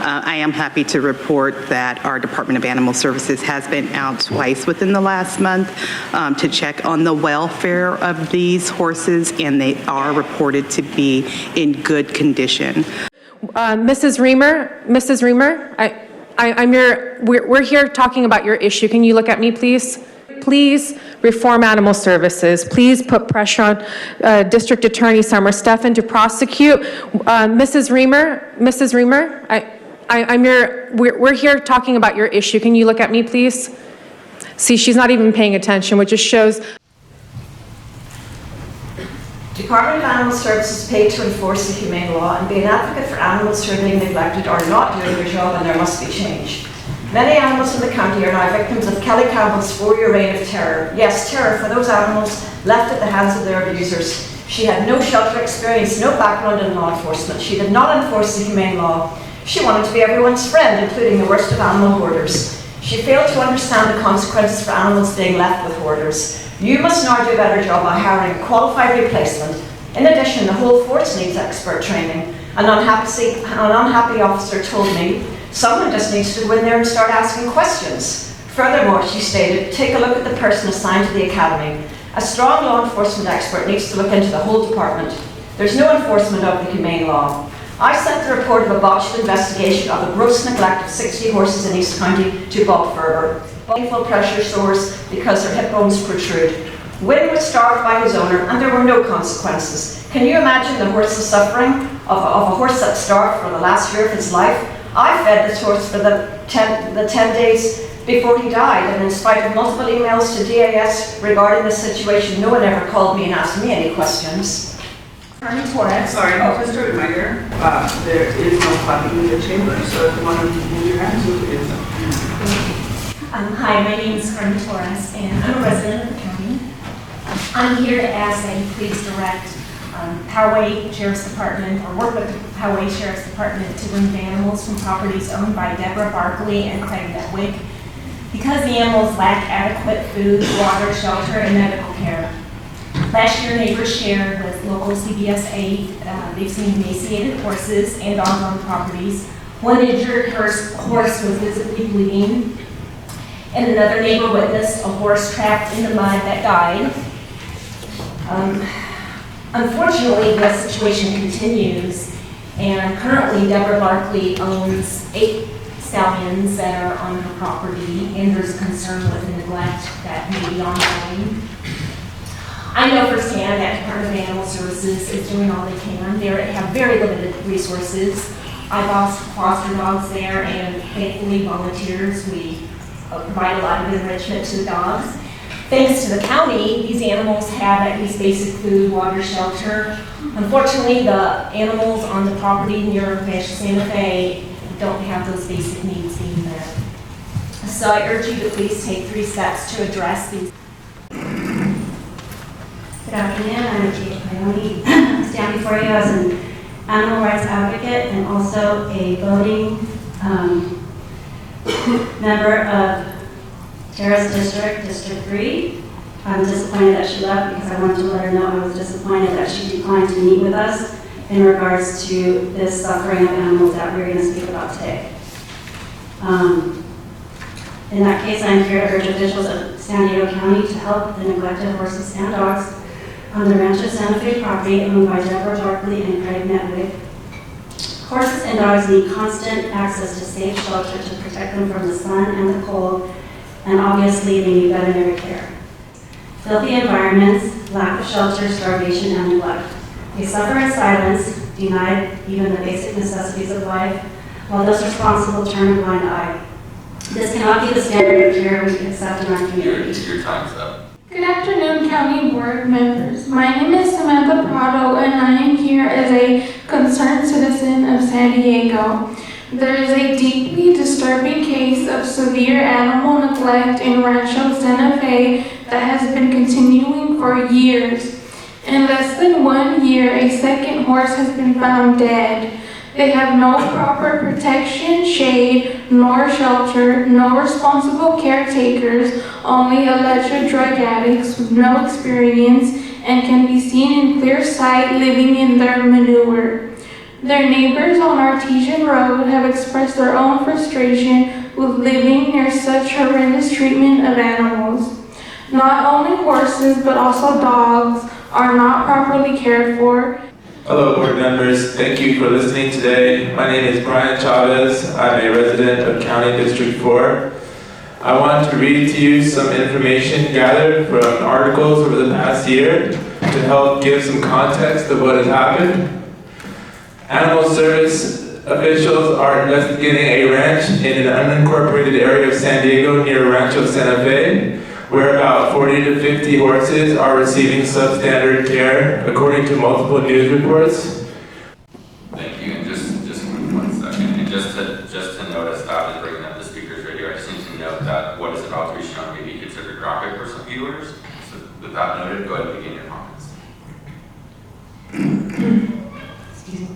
I am happy to report that our Department of Animal Services has been out twice within the last month to check on the welfare of these horses, and they are reported to be in good condition. Mrs. Remer, we're here talking about your issue. Can you look at me, please? Please reform animal services. Please put pressure on District Attorney Summer Stephan to prosecute. Mrs. Remer, we're here talking about your issue. Can you look at me, please? See, she's not even paying attention, which just shows. Department of Animal Services paid to enforce the humane law and be an advocate for animals who are being neglected or not doing their job, and there must be change. Many animals in the county are now victims of Kelly Campbell's 4-year reign of terror. Yes, terror for those animals left at the hands of their abusers. She had no shelter experience, no background in law enforcement. She did not enforce the humane law. She wanted to be everyone's friend, including the worst of animal hoarders. She failed to understand the consequences for animals being left with hoarders. You must now do a better job by hiring a qualified replacement. In addition, the whole force needs expert training. An unhappy officer told me, someone just needs to go in there and start asking questions. Furthermore, she stated, take a look at the person assigned to the academy. A strong law enforcement expert needs to look into the whole department. There's no enforcement of the humane law. I sent the report of a botched investigation of the gross neglect of 60 horses in East County to Bob Ferber. Painful pressure sores because their hip bones protrude. Wynn was starved by his owner and there were no consequences. Can you imagine the horse's suffering of a horse that starved for the last year of his life? I fed this horse for the 10 days before he died, and in spite of multiple emails to DAS regarding the situation, no one ever called me and asked me any questions. Sorry, just a reminder, there is no clapping in the chamber, so if you want to move your hands, you can. Hi, my name is Carmen Torres, and I'm a resident of the county. I'm here to ask that you please direct Poway Sheriff's Department, or work with the Poway Sheriff's Department to remove animals from properties owned by Deborah Barkley and Craig Netwick because the animals lack adequate food, water, shelter, and medical care. Last year, neighbors shared with local CBS 8, they've seen emaciated horses and dogs on properties. One injured horse was visibly bleeding, and another neighbor witnessed a horse trapped in the mud that died. Unfortunately, the situation continues, and currently Deborah Barkley owns 8 stallions that are on her property, and there's a concern with the neglect that may be ongoing. I know firsthand that Department of Animal Services is doing all they can. They have very limited resources. I've also foster dogs there, and thankfully volunteers, we provide a lot of enrichment to the dogs. Thanks to the county, these animals have at least basic food, water, shelter. Unfortunately, the animals on the property near Santa Fe don't have those basic needs being met. So I urge you to please take 3 steps to address these. Good afternoon, I'm Kate Coyote. I stand before you as an animal rights advocate and also a voting member of Terrace District, District 3. I'm disappointed that she left because I wanted to let her know I was disappointed that she declined to meet with us in regards to this suffering of animals that we're going to speak about today. In that case, I'm here to urge officials of San Diego County to help the neglected horses and dogs on the Rancho Santa Fe property owned by Deborah Barkley and Craig Netwick. Horses and dogs need constant access to safe shelter to protect them from the sun and the cold, and obviously they need veterinary care. Filthy environments, lack of shelter, starvation, and neglect. They suffer in silence, denied even the basic necessities of life, while those responsible turn a blind eye. This cannot be the standard of care we accept in our community. Your time's up. Good afternoon, County Board members. My name is Samantha Prado, and I am here as a concerned citizen of San Diego. There is a deeply disturbing case of severe animal neglect in Rancho Santa Fe that has been continuing for years. In less than 1 year, a second horse has been found dead. They have no proper protection, shade, nor shelter, no responsible caretakers, only alleged drug addicts with no experience and can be seen in clear sight living in their manure. Their neighbors on Artesian Road have expressed their own frustration with living near such horrendous treatment of animals. Not only horses, but also dogs are not properly cared for. Hello, board members. Thank you for listening today. My name is Brian Chavez. I'm a resident of County District 4. I want to read to you some information gathered from articles over the past year to help give some context of what has happened. Animal service officials are investigating a ranch in an unincorporated area of San Diego near Rancho Santa Fe, where about 40 to 50 horses are receiving substandard care, according to multiple news reports. Thank you, and just 1 second, and just to note, as staff is bringing up the speaker's radio, I just need to note that what is about to be shown may be considered graphic for some viewers. So with that noted, go ahead and begin your comments. Excuse me.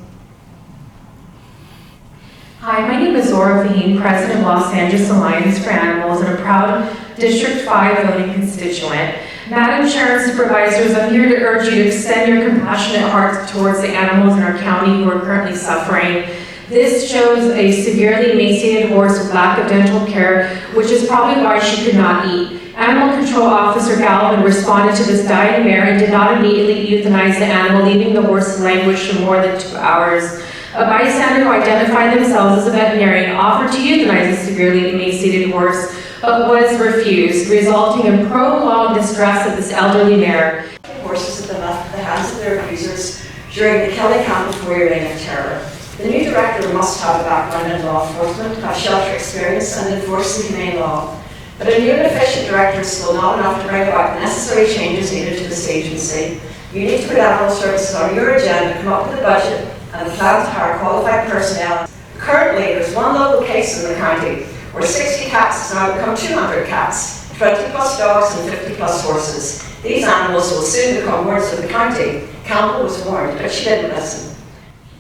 Hi, my name is Zora Fahim, president of Los Angeles Alliance for Animals and a proud District 5 voting constituent. Madam Chair and Supervisors, I'm here to urge you to extend your compassionate hearts towards the animals in our county who are currently suffering. This shows a severely emaciated horse with lack of dental care, which is probably why she could not eat. Animal Control Officer Galvin responded to this dying mare and did not immediately euthanize the animal, leaving the horse to languish for more than 2 hours. A bystander who identified themselves as a veterinarian offered to euthanize the severely emaciated horse, but was refused, resulting in prolonged distress of this elderly mare. Horses have been left in the hands of their abusers during the Kelly Campbell 4-year reign of terror. The new director must have a background in law enforcement, have shelter experience, and enforce the humane law. But a new and efficient director is still not enough to bring about the necessary changes needed to this agency. You need to put animal services on your agenda, come up with a budget, and a plan to hire qualified personnel. Currently, there's one local case in the county where 60 cats has now become 200 cats, 20 plus dogs and 50 plus horses. These animals will soon become wards of the county. Campbell was warned, but she didn't listen.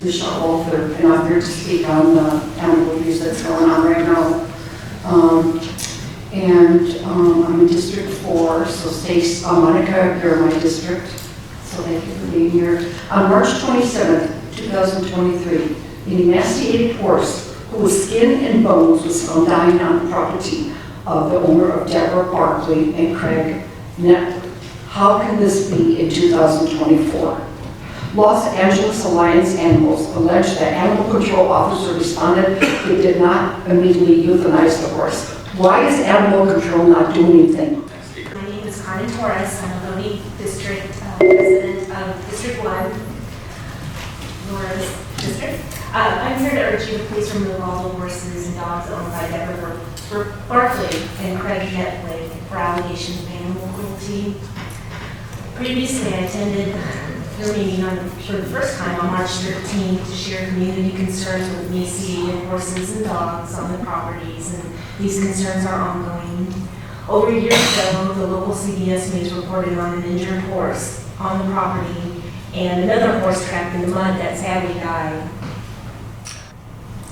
Michelle Wolfer, and I'm here to speak on the animal abuse that's going on right now. I'm in District 4, so stay, Monica, you're my district, so thank you for being here. On March 27th, 2023, an emaciated horse who was skin and bones was found dying on the property of the owner of Deborah Barkley and Craig Network. How can this be in 2024? Los Angeles Alliance Animals alleged that animal control officer responded they did not immediately euthanize the horse. Why is animal control not doing anything? My name is Carmen Torres. I'm a voting district resident of District 1, Laura's district. I'm here to urge you to please remove all the horses and dogs owned by Deborah Barkley and Craig Network for allegations of animal cruelty. Previously, I attended your meeting for the first time on March 13th to share community concerns with emaciated horses and dogs on the properties, and these concerns are ongoing. Over a year ago, the local CBS News reported on an injured horse on the property and another horse trapped in the mud that sadly died.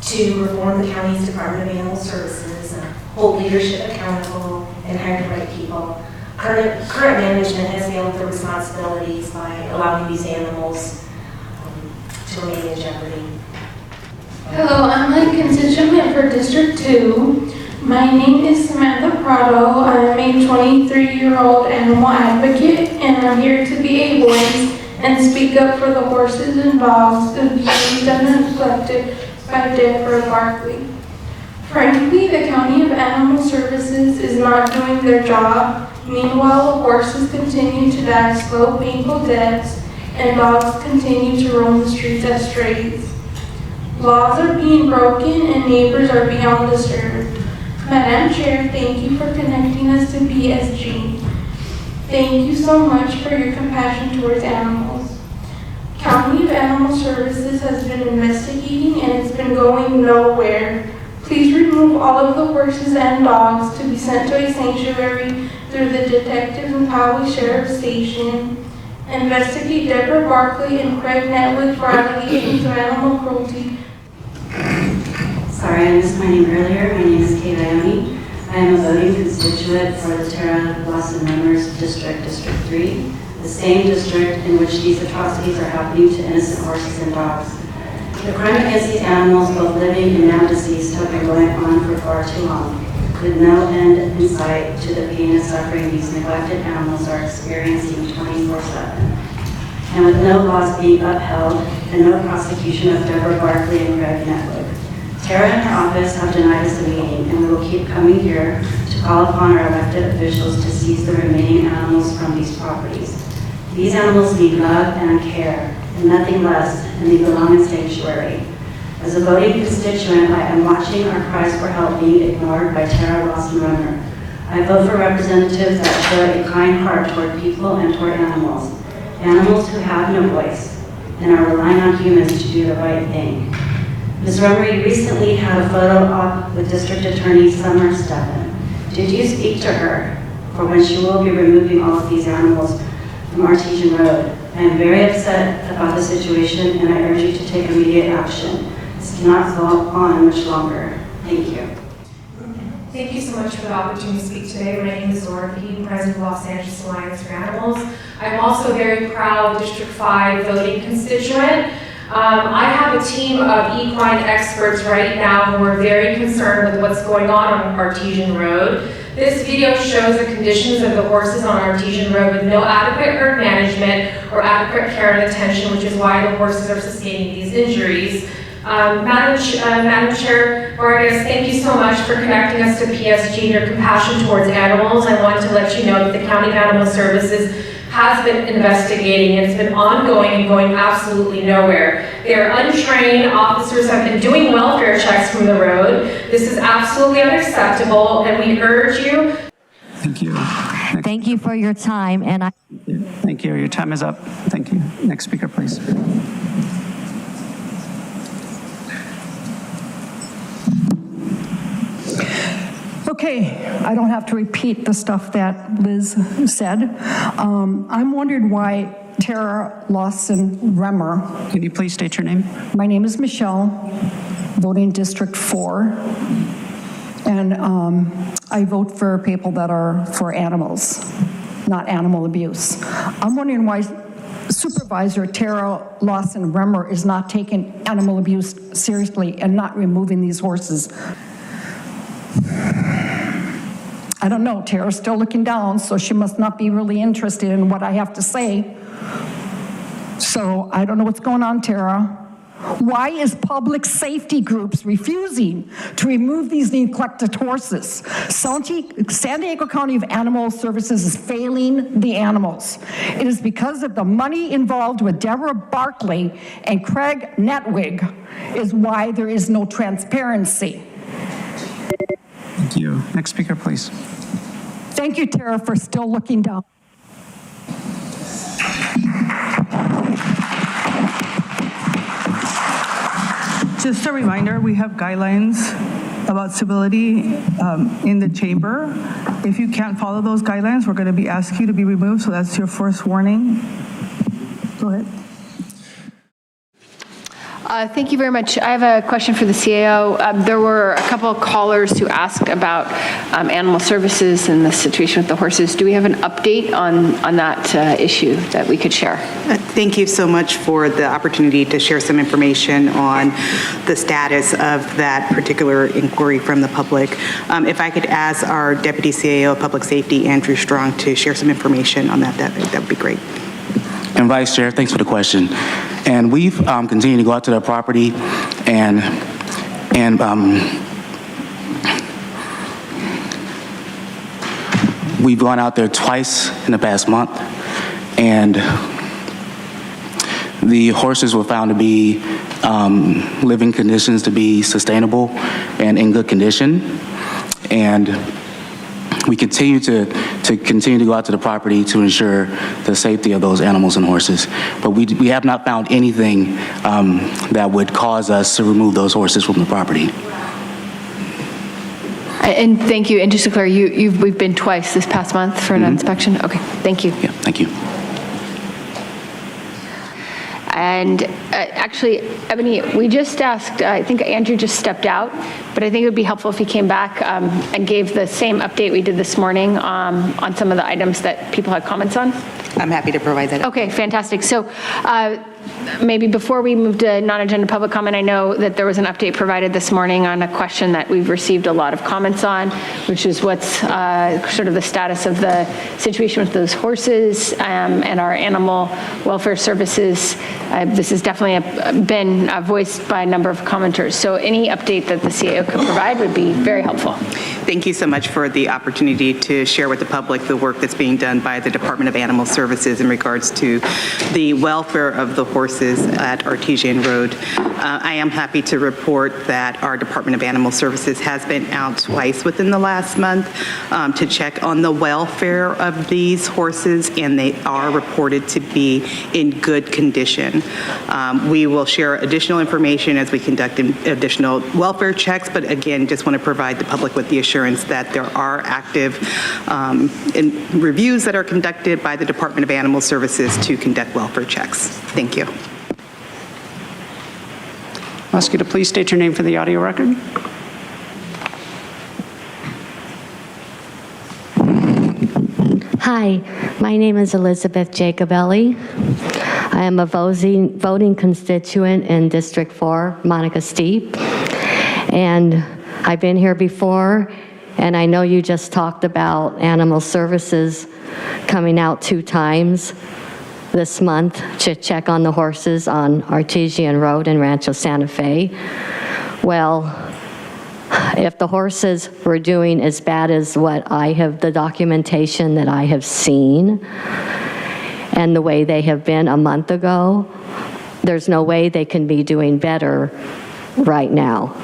To reform the county's Department of Animal Services, hold leadership accountable, and hire the right people. Current management has failed their responsibilities by allowing these animals to remain in jeopardy. Hello, I'm a constituent for District 2. My name is Samantha Prado. I'm a 23-year-old animal advocate, and I'm here to be a voice and speak up for the horses and dogs abused and neglected by Deborah Barkley. Frankly, the County of Animal Services is not doing their job. Meanwhile, the horses continue to die slow, painful deaths, and dogs continue to roam the streets as strays. Laws are being broken and neighbors are beyond disturbed. Madam Chair, thank you for connecting us to BSG. Thank you so much for your compassion towards animals. County of Animal Services has been investigating and it's been going nowhere. Please remove all of the horses and dogs to be sent to a sanctuary through the detectives in Poway Sheriff Station. Investigate Deborah Barkley and Craig Network for allegations of animal cruelty. Sorry, I missed my name earlier. My name is Kate Ione. I am a voting constituent for the Terra LAWSON-REMER District 3, the same district in which these atrocities are happening to innocent horses and dogs. The crime against these animals, both living and now deceased, have been going on for far too long, with no end in sight to the pain and suffering these neglected animals are experiencing 24/7. And with no laws being upheld and no prosecution of Deborah Barkley and Craig Netwood. Tara and her office have denied us a meeting, and we will keep coming here to call upon our elected officials to seize the remaining animals from these properties. These animals need love and care, and nothing less, and they belong in sanctuary. As a voting constituent, I am watching our cries for help being ignored by Tara LAWSON-REMER. I vote for representatives that show a kind heart toward people and toward animals. Animals who have no voice and are relying on humans to do the right thing. Ms. Remer, you recently had a photo op with District Attorney Summer Steffen. Did you speak to her for when she will be removing all of these animals from Artesian Road? I am very upset about the situation, and I urge you to take immediate action. This cannot go on much longer. Thank you. Thank you so much for the opportunity to speak today. My name is Laura Peden, President of Los Angeles Alliance for Animals. I'm also a very proud District 5 voting constituent. I have a team of equine experts right now who are very concerned with what's going on Artesian Road. This video shows the conditions of the horses on Artesian Road with no adequate herd management or adequate care and attention, which is why the horses are sustaining these injuries. Madam Chair Vargas, thank you so much for connecting us to PSG and your compassion towards animals. I want to let you know that the County of Animal Services has been investigating. It's been ongoing and going absolutely nowhere. They are untrained. Officers have been doing welfare checks from the road. This is absolutely unacceptable, and we urge you. Thank you. Thank you for your time, and Thank you. Your time is up. Thank you. Next speaker, please. Okay, I don't have to repeat the stuff that Liz said. I'm wondering why Tara LAWSON-REMER. Can you please state your name? My name is Michelle, voting District 4, and I vote for people that are for animals, not animal abuse. I'm wondering why Supervisor Tara LAWSON-REMER is not taking animal abuse seriously and not removing these horses. I don't know, Tara's still looking down, so she must not be really interested in what I have to say. So I don't know what's going on, Tara. Why is public safety groups refusing to remove these neglected horses? San Diego County of Animal Services is failing the animals. It is because of the money involved with Deborah Barkley and Craig Netwood is why there is no transparency. Thank you. Next speaker, please. Thank you, Tara, for still looking down. Just a reminder, we have guidelines about civility in the chamber. If you can't follow those guidelines, we're going to be asking you to be removed, so that's your first warning. Go ahead. Thank you very much. I have a question for the CAO. There were a couple of callers who asked about animal services and the situation with the horses. Do we have an update on that issue that we could share? Thank you so much for the opportunity to share some information on the status of that particular inquiry from the public. If I could ask our Deputy CAO of Public Safety, Andrew Strong, to share some information on that would be great. And Vice Chair, thanks for the question. And we've continued to go out to their property and we've gone out there twice in the past month, and the horses were found to be living conditions to be sustainable and in good condition. And we continue to go out to the property to ensure the safety of those animals and horses. But we have not found anything that would cause us to remove those horses from the property. And thank you. And just to clear, we've been twice this past month for an inspection? Okay, thank you. Yeah, thank you. And actually, Ebony, we just asked, I think Andrew just stepped out, but I think it would be helpful if he came back and gave the same update we did this morning on some of the items that people had comments on. I'm happy to provide that. Okay, fantastic. So Maybe before we move to non-agenda public comment, I know that there was an update provided this morning on a question that we've received a lot of comments on, which is what's sort of the status of the situation with those horses and our animal welfare services. This has definitely been voiced by a number of commenters. So any update that the CAO could provide would be very helpful. Thank you so much for the opportunity to share with the public the work that's being done by the Department of Animal Services in regards to the welfare of the horses at Artesian Road. I am happy to report that our Department of Animal Services has been out twice within the last month to check on the welfare of these horses, and they are reported to be in good condition. We will share additional information as we conduct additional welfare checks, but again, just want to provide the public with the assurance that there are active reviews that are conducted by the Department of Animal Services to conduct welfare checks. Thank you. I'll ask you to please state your name for the audio record. Hi, my name is Elizabeth Jacobelli. I am a voting constituent in District 4, Monica Steep. And I've been here before, and I know you just talked about Animal Services coming out 2 times this month to check on the horses on Artesian Road in Rancho Santa Fe. Well, if the horses were doing as bad as what I have, the documentation that I have seen, and the way they have been a month ago, there's no way they can be doing better right now.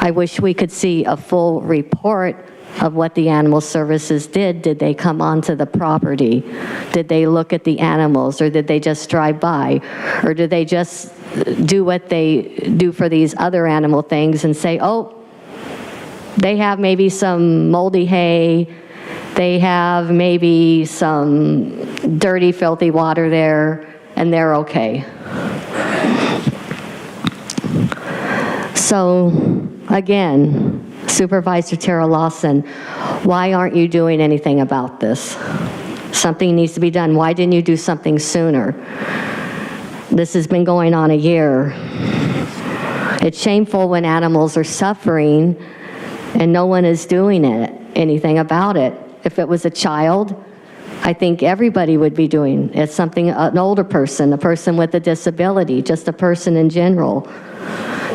I wish we could see a full report of what the Animal Services did. Did they come onto the property? Did they look at the animals, or did they just drive by? Or did they just do what they do for these other animal things and say, oh, they have maybe some moldy hay, they have maybe some dirty, filthy water there, and they're okay. So, again, Supervisor Tara Lawson, why aren't you doing anything about this? Something needs to be done. Why didn't you do something sooner? This has been going on a year. It's shameful when animals are suffering and no one is doing anything about it. If it was a child, I think everybody would be doing it. Something, an older person, a person with a disability, just a person in general.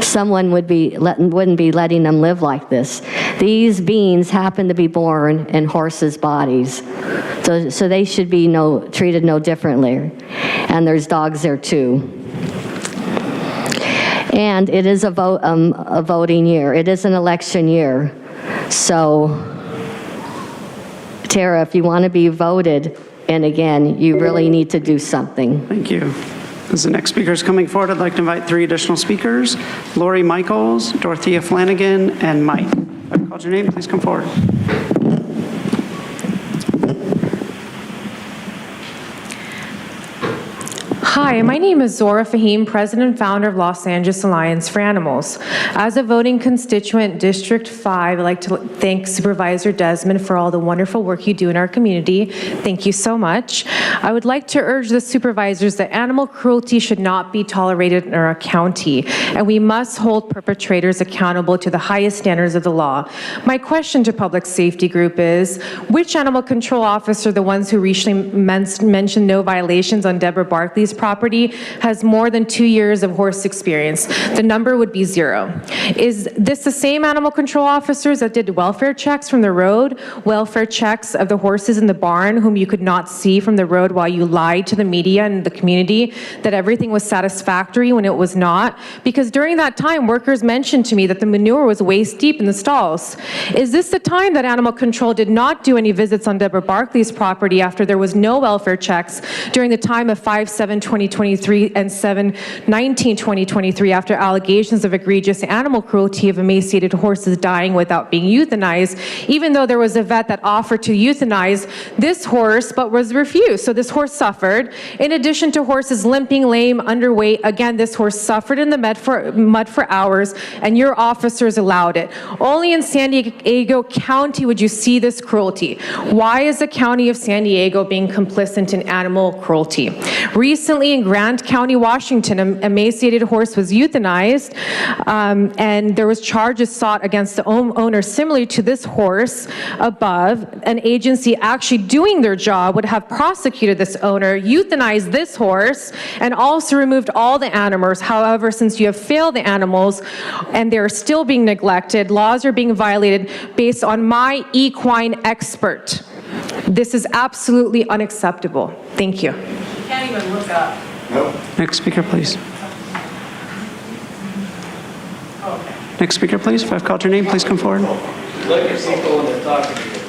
Someone wouldn't be letting them live like this. These beings happen to be born in horses' bodies, so they should be treated no differently. And there's dogs there too. And it is a voting year. It is an election year. So, Tara, if you want to be voted in again, you really need to do something. Thank you. As the next speaker is coming forward, I'd like to invite 3 additional speakers: Lori Michaels, Dorothea Flanagan, and Mike. If I've called your name, please come forward. Hi, my name is Zora Fahim, President and founder of Los Angeles Alliance for Animals. As a voting constituent, District 5, I'd like to thank Supervisor Desmond for all the wonderful work you do in our community. Thank you so much. I would like to urge the supervisors that animal cruelty should not be tolerated in our county, and we must hold perpetrators accountable to the highest standards of the law. My question to Public Safety Group is, which animal control officer, the ones who recently mentioned no violations on Deborah Barkley's property, has more than 2 years of horse experience? The number would be 0. Is this the same animal control officers that did welfare checks from the road, welfare checks of the horses in the barn whom you could not see from the road while you lied to the media and the community that everything was satisfactory when it was not? Because during that time, workers mentioned to me that the manure was waist deep in the stalls. Is this the time that animal control did not do any visits on Deborah Barkley's property after there was no welfare checks during the time of 5/7/2023 and 7/19/2023 after allegations of egregious animal cruelty of emaciated horses dying without being euthanized, even though there was a vet that offered to euthanize this horse but was refused? So this horse suffered. In addition to horses limping, lame, underweight, again, this horse suffered in the mud for hours, and your officers allowed it. Only in San Diego County would you see this cruelty. Why is the county of San Diego being complicit in animal cruelty? Recently, Recently in Grant County, Washington, a emaciated horse was euthanized, and there was charges sought against the owner similar to this horse above. An agency actually doing their job would have prosecuted this owner, euthanized this horse, and also removed all the animals. However, since you have failed the animals and they're still being neglected, laws are being violated based on my equine expert. This is absolutely unacceptable. Thank you. Can't even look up. Next speaker, please. Next speaker, please. If I've called your name, please come forward. Look at people when they're talking to you.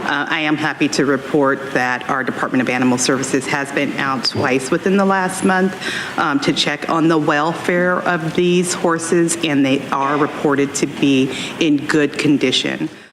I am happy to report that our Department of Animal Services has been out twice within the last month to check on the welfare of these horses, and they are reported to be in good condition.